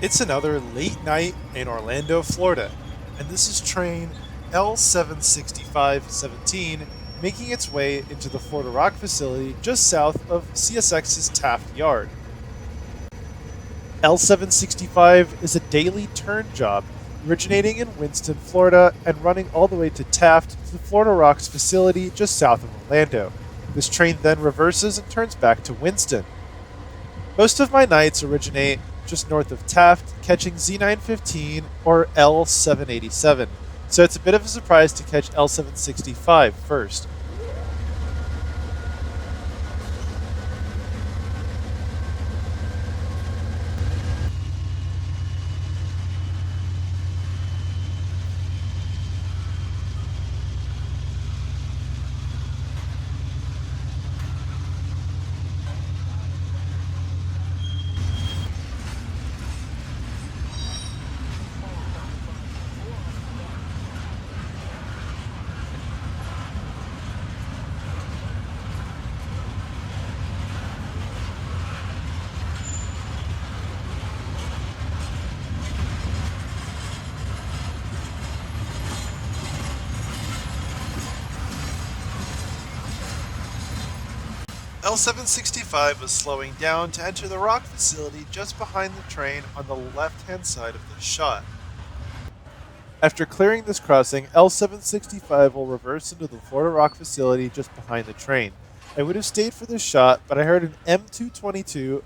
It's another late night in Orlando, Florida, and this is train L765-17 making its way into the Florida Rock facility just south of CSX's Taft Yard. L765 is a daily turn job originating in Winston, Florida, and running all the way to Taft to the Florida Rocks facility just south of Orlando. This train then reverses and turns back to Winston. Most of my nights originate just north of Taft, catching Z915 or L787, so it's a bit of a surprise to catch L765 first. L765 was slowing down to enter the rock facility just behind the train on the left-hand side of the shot. After clearing this crossing, L765 will reverse into the Florida Rock facility just behind the train. I would have stayed for this shot, but I heard an M222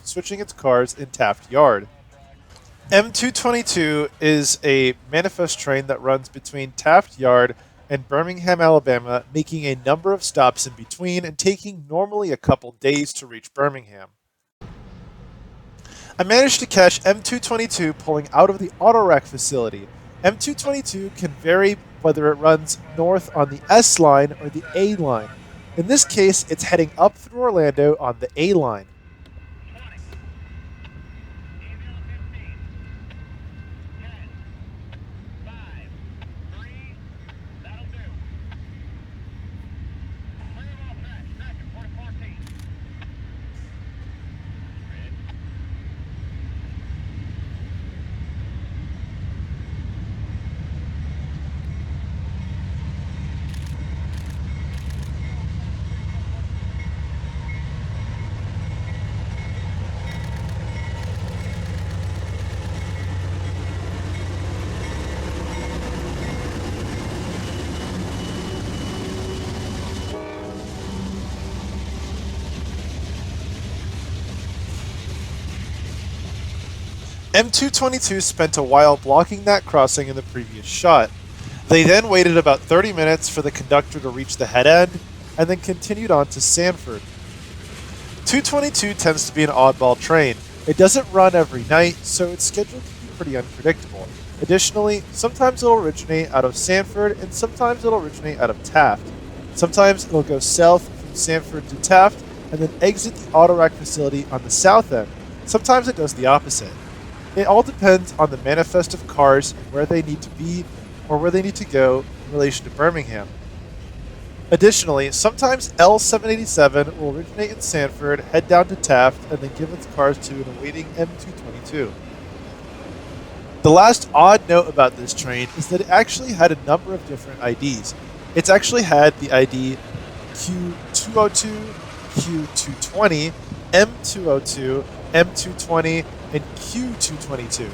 switching its cars in Taft Yard. M222 is a manifest train that runs between Taft Yard and Birmingham, Alabama, making a number of stops in between and taking normally a couple days to reach Birmingham. I managed to catch M222 pulling out of the auto rack facility. M222 can vary whether it runs north on the S line or the A line. In this case, it's heading up through Orlando on the A line. M222 spent a while blocking that crossing in the previous shot. They then waited about 30 minutes for the conductor to reach the head end, and then continued on to Sanford. 222 tends to be an oddball train. It doesn't run every night, so its schedule can be pretty unpredictable. Additionally, sometimes it'll originate out of Sanford, and sometimes it'll originate out of Taft. Sometimes it'll go south from Sanford to Taft, and then exit the auto rack facility on the south end. Sometimes it does the opposite. It all depends on the manifest of cars and where they need to be or where they need to go in relation to Birmingham. Additionally, sometimes L787 will originate in Sanford, head down to Taft, and then give its cars to an awaiting M222. The last odd note about this train is that it actually had a number of different IDs. It's actually had the ID Q202, Q220, M202, M220, and Q222.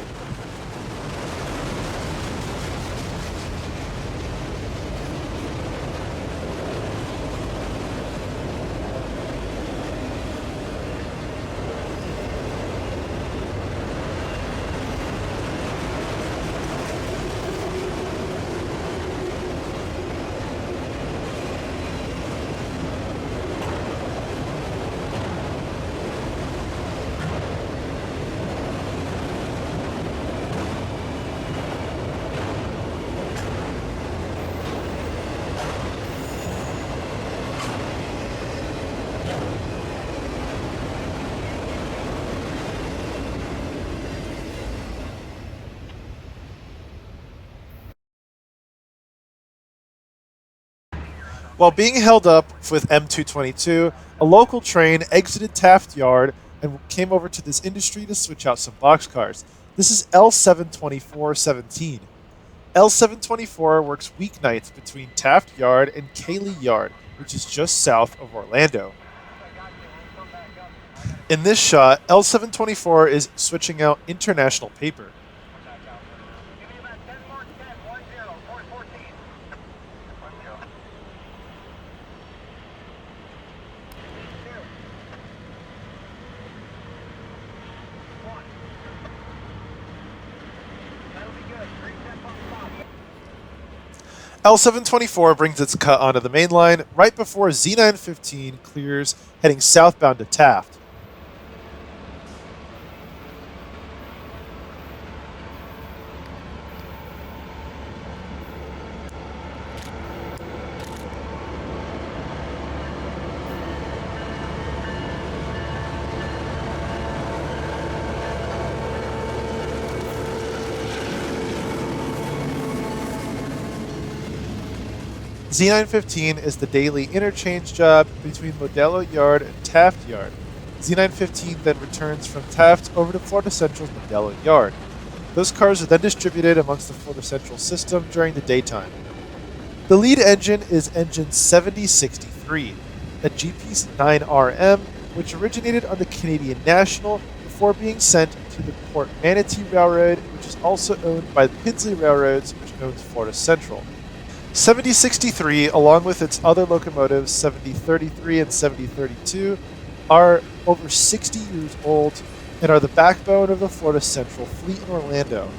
While being held up with M222, a local train exited Taft Yard and came over to this industry to switch out some boxcars. This is L724-17. L724 works weeknights between Taft Yard and Cayley Yard, which is just south of Orlando. In this shot, L724 is switching out international paper. L724 brings its cut onto the main line right before Z915 clears, heading southbound to Taft. Z915 is the daily interchange job between Modelo Yard and Taft Yard. Z915 then returns from Taft over to Florida Central's Modelo Yard. Those cars are then distributed amongst the Florida Central system during the daytime. The lead engine is engine 7063, a GP9RM, which originated on the Canadian National before being sent to the Port Manatee Railroad, which is also owned by the Pidsley Railroads, which owns Florida Central. 7063, along with its other locomotives, 7033 and 7032, are over 60 years old and are the backbone of the Florida Central fleet in Orlando.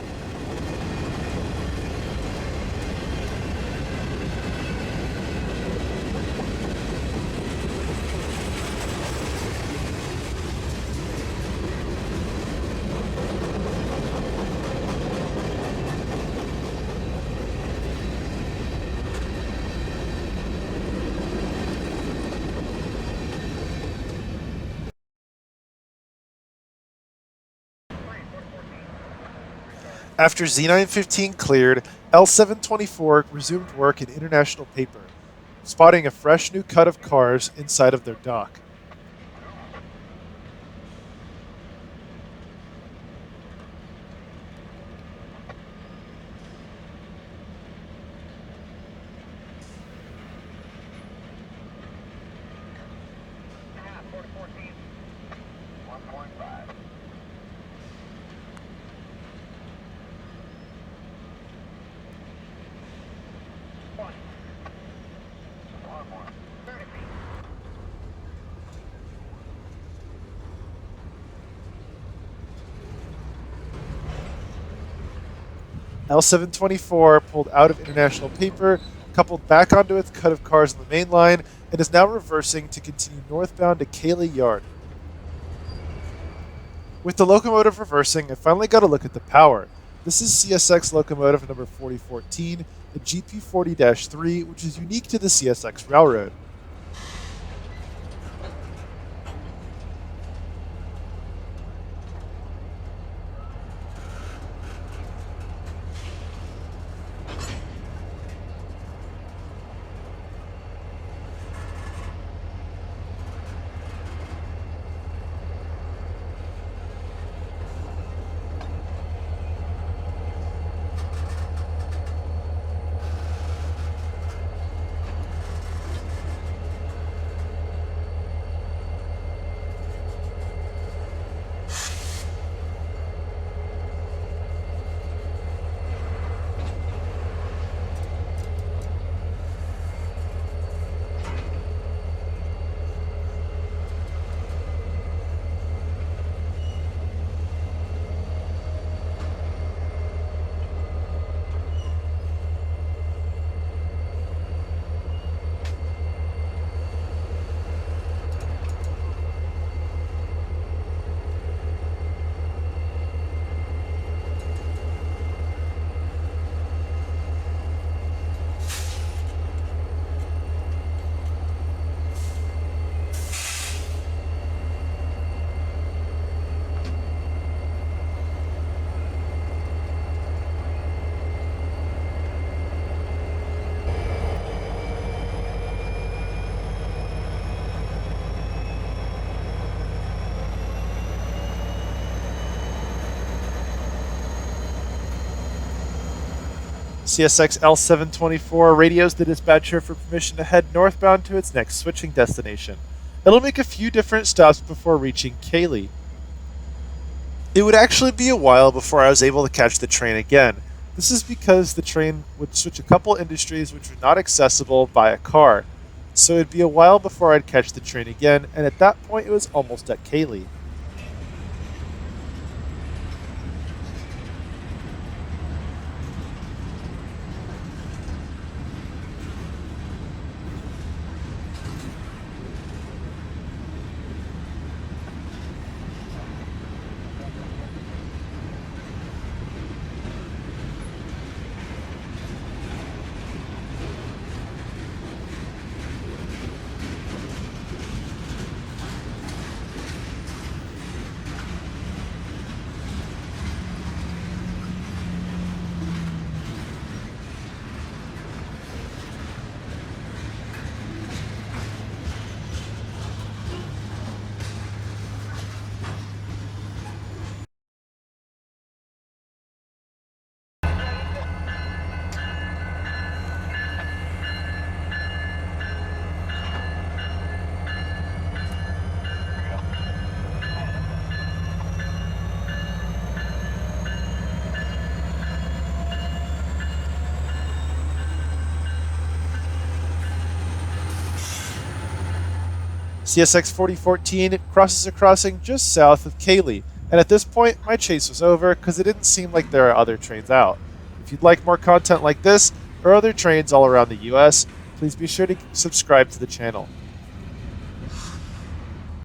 After Z915 cleared, L724 resumed work in international paper, spotting a fresh new cut of cars inside of their dock. L724 pulled out of international paper, coupled back onto its cut of cars on the main line, and is now reversing to continue northbound to Cayley Yard. With the locomotive reversing, I finally got a look at the power. This is CSX locomotive number 4014, the GP40-3, which is unique to the CSX railroad. CSX L724 radios the dispatcher for permission to head northbound to its next switching destination. It'll make a few different stops before reaching Cayley. It would actually be a while before I was able to catch the train again. This is because the train would switch a couple industries which were not accessible by a car. So it'd be a while before I'd catch the train again, and at that point it was almost at Cayley. CSX 4014 crosses a crossing just south of Cayley, and at this point my chase was over because it didn't seem like there are other trains out. If you'd like more content like this or other trains all around the US, please be sure to subscribe to the channel.